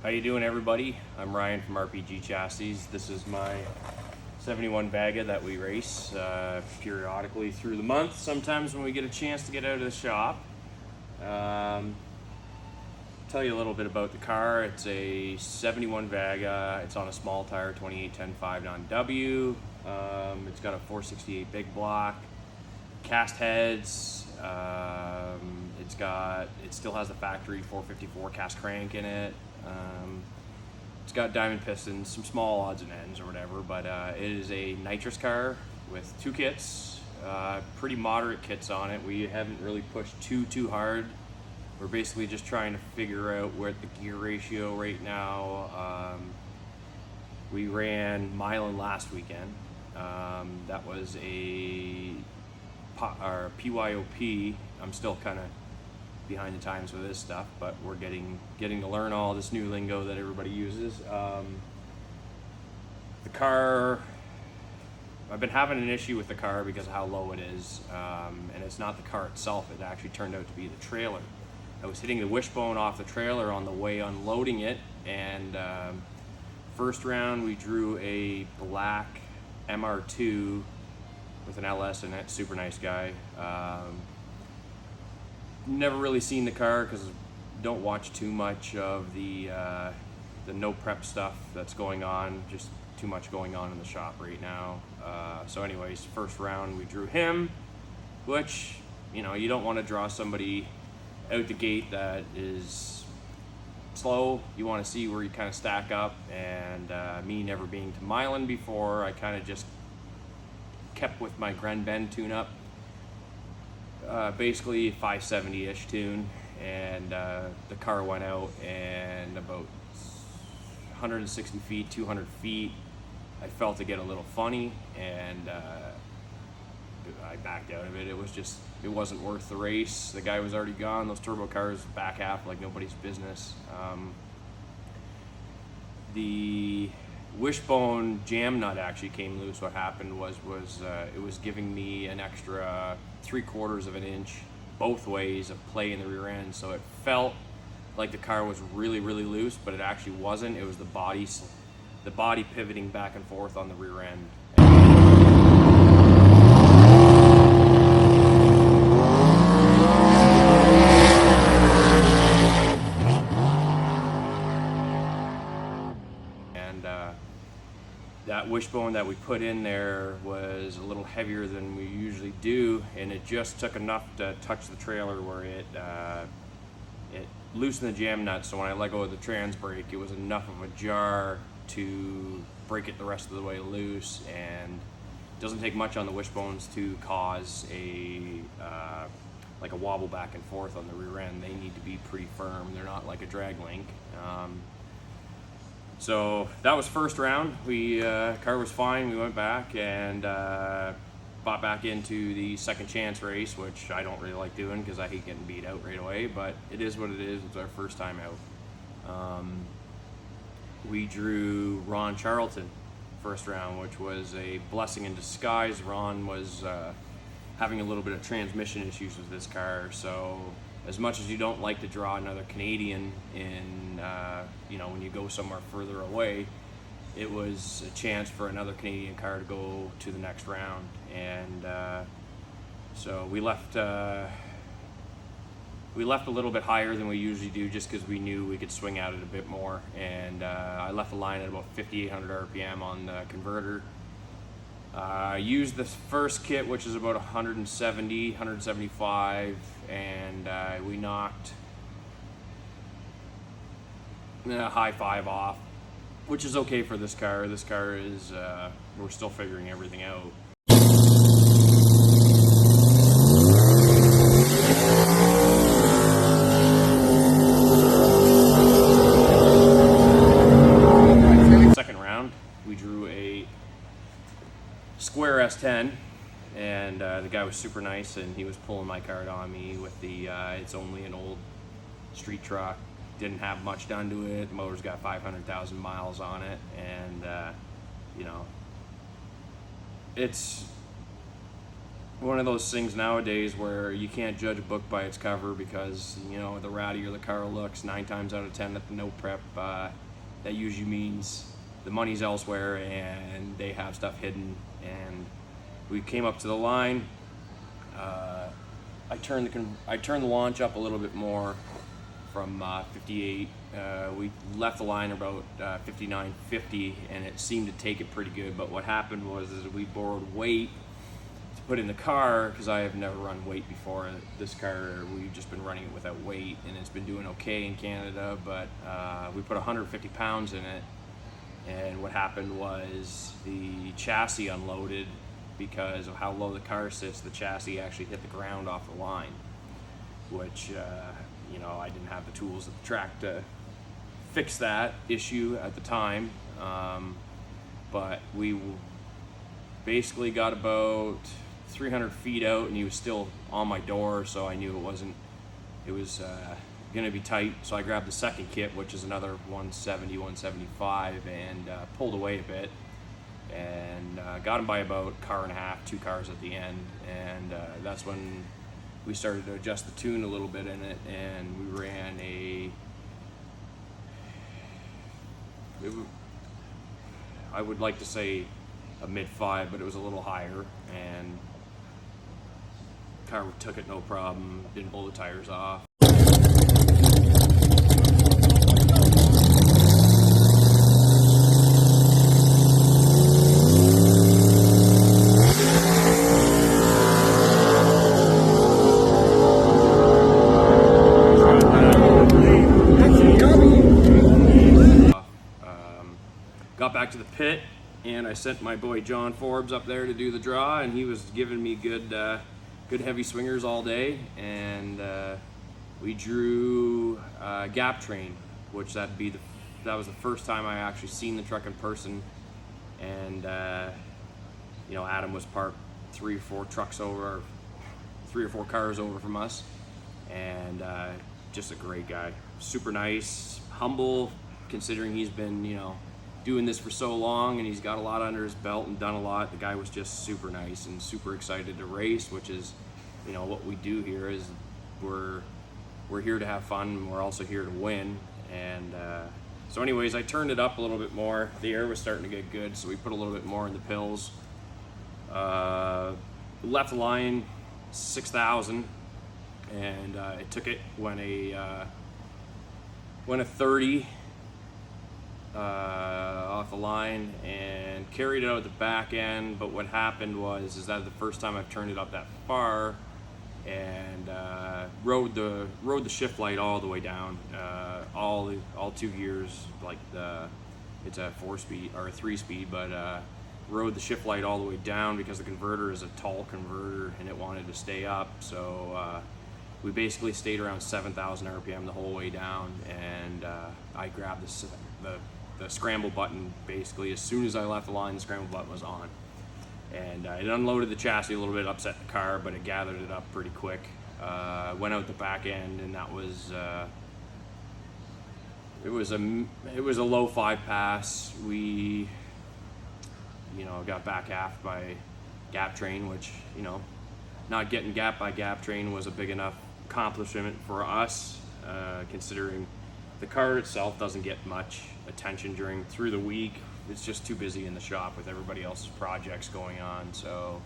How you doing, everybody? I'm Ryan from RPG Chassis. This is my 71 Vaga that we race periodically through the month, sometimes when we get a chance to get out of the shop. Tell you a little bit about the car. It's a 71 Vaga. It's on a small tire, 2810 59W. It's got a 468 big block, cast heads. It still has the factory 454 cast crank in it. It's got diamond pistons, some small odds and ends or whatever, but it is a nitrous car with two kits, pretty moderate kits on it. We haven't really pushed too hard. We're basically just trying to figure out where the gear ratio right now. We ran Milan last weekend. That was our PYOP. I'm still kind of behind the times with this stuff, but we're getting to learn all this new lingo that everybody uses. The car, I've been having an issue with the car because of how low it is, and it's not the car itself. It actually turned out to be the trailer. I was hitting the wishbone off the trailer on the way unloading it, and first round we drew a black MR2 with an LS in it. Super nice guy. Never really seen the car because don't watch too much of the no prep stuff that's going on. Just too much going on in the shop right now. So anyways, first round we drew him, which, you don't want to draw somebody out the gate that is slow. You want to see where you kind of stack up, and me never being to Milan before, I kind of just kept with my Gren Ben tune-up. Basically 570-ish tune, and the car went out, and about 160 feet, 200 feet, I felt it get a little funny, and I backed out of it. It wasn't worth the race. The guy was already gone. Those turbo cars back half like nobody's business. The wishbone jam nut actually came loose. What happened was it was giving me an extra 3/4 of an inch both ways of play in the rear end, so it felt like the car was really loose, but it actually wasn't. It was the body pivoting back and forth on the rear end. That wishbone that we put in there was a little heavier than we usually do, and it just took enough to touch the trailer where it loosened the jam nut. So when I let go of the trans brake, it was enough of a jar to break it the rest of the way loose. And it doesn't take much on the wishbones to cause like a wobble back and forth on the rear end. They need to be pretty firm. They're not like a drag link. So that was first round. Car was fine. We went back and bought back into the second chance race, which I don't really like doing because I hate getting beat out right away, but it is what it is. It's our first time out. We drew Ron Charlton first round, which was a blessing in disguise. Ron was having a little bit of transmission issues with this car, so as much as you don't like to draw another Canadian in, when you go somewhere further away, it was a chance for another Canadian car to go to the next round. And so we left a little bit higher than we usually do, just because we knew we could swing at it a bit more. And I left the line at about 5,800 RPM on the converter. I used the first kit, which is about 170, 175, and we knocked a high 5 off, which is okay for this car. This car is, we're still figuring everything out. Second round, we drew a square S10, and the guy was super nice, and he was pulling my card on me with the it's only an old street truck, didn't have much done to it. The motor's got 500,000 miles on it, and it's one of those things nowadays where you can't judge a book by its cover, because the rattier the car looks, 9 times out of 10 at the no prep, that usually means the money's elsewhere and they have stuff hidden. And we came up to the line. I turned the launch up a little bit more from 58. We left the line about 59.50, and it seemed to take it pretty good. But what happened was we borrowed weight to put in the car, because I have never run weight before. This car, we've just been running it without weight, and it's been doing okay in Canada. But we put 150 pounds in it, and what happened was the chassis unloaded. Because of how low the car sits, the chassis actually hit the ground off the line, which I didn't have the tools at the track to fix that issue at the time. But we basically got about 300 feet out, and he was still on my door, so I knew it was going to be tight. So I grabbed the second kit, which is another 170, 175, and pulled away a bit. And got him by about a car and a half, 2 cars at the end, and that's when we started to adjust the tune a little bit in it, and we ran I would like to say a mid-5, but it was a little higher, and car took it no problem, didn't blow the tires off. Got back to the pit, and I sent my boy John Forbes up there to do the draw, and he was giving me good heavy swingers all day. And we drew Gap Train, which that was the first time I actually seen the truck in person. And Adam was parked 3 or 4 trucks over, 3 or 4 cars over from us, and just a great guy, super nice, humble, considering he's been doing this for so long, and he's got a lot under his belt and done a lot. The guy was just super nice and super excited to race, which is what we do here. Is we're here to have fun, and we're also here to win. And so anyways, I turned it up a little bit more. The air was starting to get good, so we put a little bit more in the pills. Left the line 6,000, and it took it when a 30 off the line and carried it out at the back end. But what happened was that the first time I've turned it up that far, and rode the shift light all the way down, all 2 gears, like it's a 4-speed or a 3-speed, but rode the shift light all the way down because the converter is a tall converter and it wanted to stay up. So we basically stayed around 7,000 RPM the whole way down, and I grabbed the scramble button basically as soon as I left the line. The scramble button was on, and it unloaded the chassis a little bit, upset the car, but it gathered it up pretty quick. Went out the back end, and that was it was a low 5 pass. We got back aft by Gap Train, which not getting gapped by Gap Train was a big enough accomplishment for us, considering the car itself doesn't get much attention through the week. It's just too busy in the shop with everybody else's projects going on. So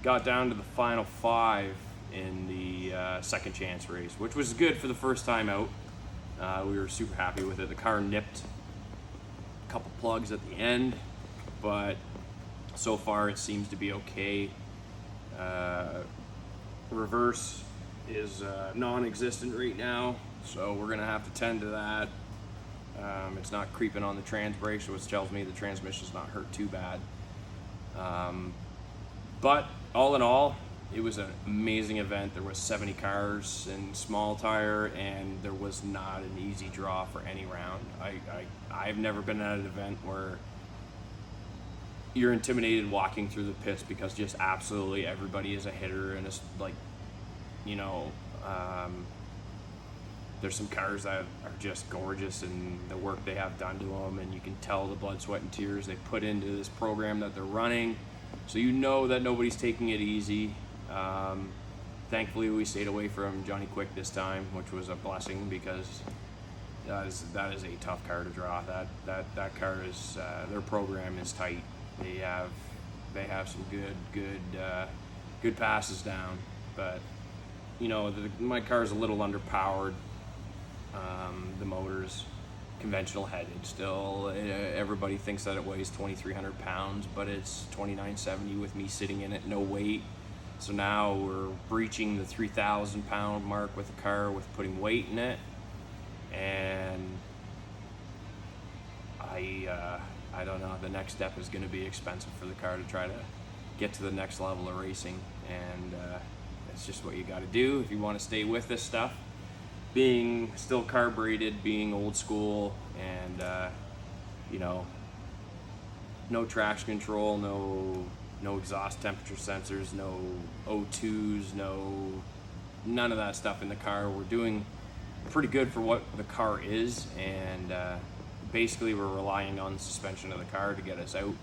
got down to the final 5 in the second chance race, which was good for the first time out. We were super happy with it. The car nipped a couple plugs at the end, but so far it seems to be okay. Reverse is non-existent right now, so we're gonna have to tend to that. It's not creeping on the trans brakes, which tells me the transmission's not hurt too bad. But all in all, it was an amazing event. There was 70 cars in small tire, and there was not an easy draw for any round. I've never been at an event where you're intimidated walking through the pits because just absolutely everybody is a hitter, and it's like, you know, there's some cars that are just gorgeous, and the work they have done to them, and you can tell the blood, sweat, and tears they put into this program that they're running. So you know that nobody's taking it easy. Thankfully, we stayed away from Johnny Quick this time, which was a blessing, because that is a tough car to draw. That car is their program is tight. They have some good passes down, but you know, my car is a little underpowered. The motor's conventional headed still. Everybody thinks that it weighs 2,300 pounds, but it's 2,970 with me sitting in it, no weight. So now we're breaching the 3,000 pound mark with the car with putting weight in it, and I don't know. The next step is going to be expensive for the car to try to get to the next level of racing, and it's just what you got to do if you want to stay with this stuff. Being still carbureted, being old school, and you know, no traction control, no exhaust temperature sensors, no O2s, none of that stuff in the car. We're doing pretty good for what the car is, and basically we're relying on the suspension of the car to get us out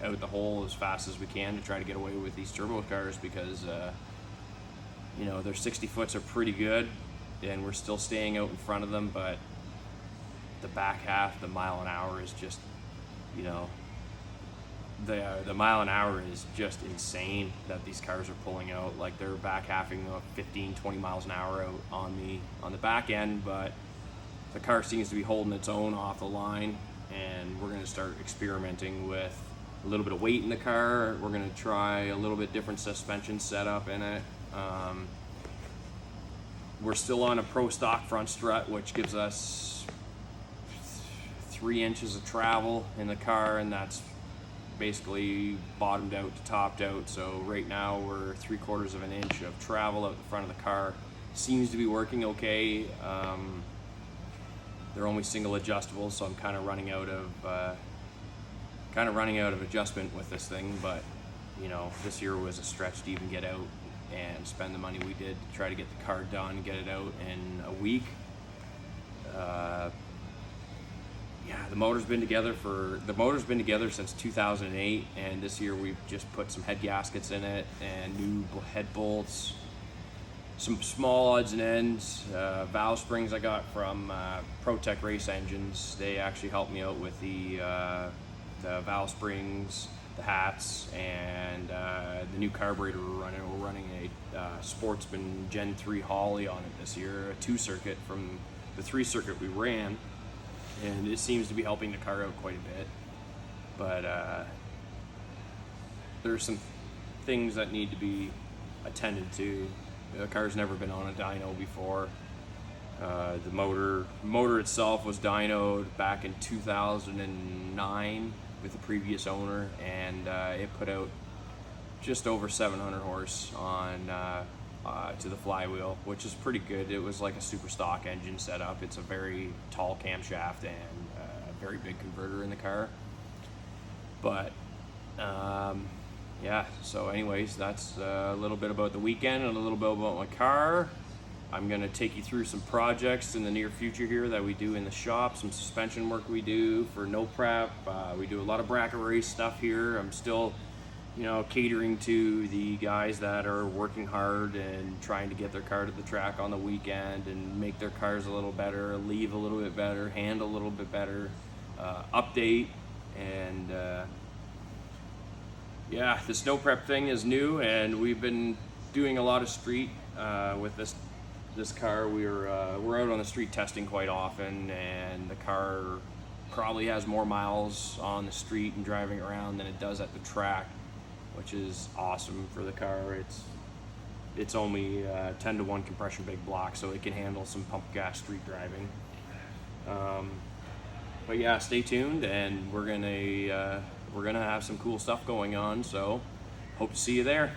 the hole as fast as we can to try to get away with these turbo cars, because you know, their 60 foots are pretty good, and we're still staying out in front of them, but the back half, the mile an hour, is just, you know, the mile an hour is just insane that these cars are pulling out. Like, they're back halfing 15, 20 miles an hour out on the back end, but the car seems to be holding its own off the line, and we're going to start experimenting with a little bit of weight in the car. We're going to try a little bit different suspension setup in it. We're still on a pro stock front strut, which gives us 3 inches of travel in the car, and that's basically bottomed out to topped out. So right now we're 3/4 of an inch of travel out the front of the car. Seems to be working okay. They're only single adjustable, so I'm kind of running out of adjustment with this thing. But you know, this year was a stretch to even get out and spend the money we did to try to get the car done, get it out in a week. Yeah, the motor's been together since 2008, and this year we've just put some head gaskets in it and new head bolts, some small odds and ends, valve springs I got from ProTech Race Engines. They actually helped me out with the valve springs, the hats, and the new carburetor we're running. We're running a Sportsman Gen 3 Holly on it this year, a 2-circuit from the 3-circuit we ran, and it seems to be helping the car out quite a bit. But there's some things that need to be attended to. The car's never been on a dyno before. The motor itself was dynoed back in 2009 with the previous owner, and it put out just over 700 horse on to the flywheel, which is pretty good. It was like a super stock engine setup. It's a very tall camshaft and a very big converter in the car. But yeah, so anyways, that's a little bit about the weekend and a little bit about my car. I'm going to take you through some projects in the near future here that we do in the shop, some suspension work we do for no prep. We do a lot of bracket race stuff here. I'm still, you know, catering to the guys that are working hard and trying to get their car to the track on the weekend and make their cars a little better, leave a little bit better, handle a little bit better, update. And yeah, the snow prep thing is new, and we've been doing a lot of street with this this car, we're out on the street testing quite often, and the car probably has more miles on the street and driving around than it does at the track, which is awesome for the car. It's only 10-to-1 compression big block, so it can handle some pump gas street driving. But yeah, stay tuned, and we're gonna have some cool stuff going on. So hope to see you there.